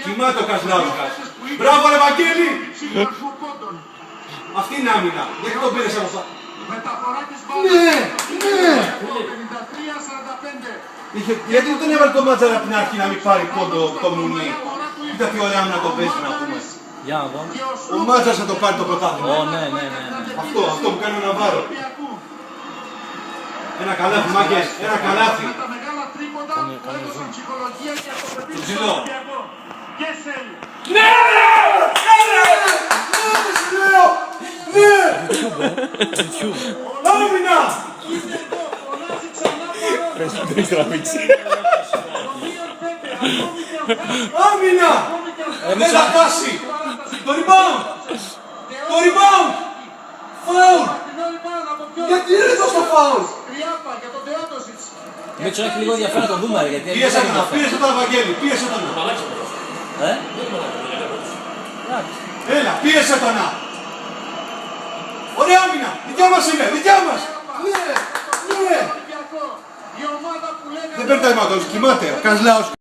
Κοιμάται ο Κασλάουσκας. Μπράβο ρε Βαγγέλη! Αυτή είναι άμυνα. Γιατί τον πήρες από αυτά. Ναι, ναι! Γιατί δεν έβαλε το Μάτζαρα από την αρχή να μην πάρει πόντο το Μουνί. Κοίτα τι ωραία άμυνα το παίζει να πούμε. Για να δω. Ο Μάτζαρας θα το πάρει το πρωτάθλημα. Ναι. Αυτό που κάνει ο Ναβάρο. Ένα καλάθι, μάγκες, ένα καλάθι. Ψηλό. Ναι! Άμυνα! Άμυνα! Δεν θα πάσει! Το rebound! Το rebound! Φάουλ! Γιατί είναι εδώ στο φάουλ! Μίτσο έχει λίγο ενδιαφέρον να το δούμε, γιατί... Πίεσε τον Βαγγέλη, πίεσε τον. Έλα, πίεσε τον. Ωραία άμυνα, δικιά μας είναι, δικιά μας! Ναι, ναι! Δεν παίρνει τα ημάτος, κοιμάται, ο Κασλάουσκας.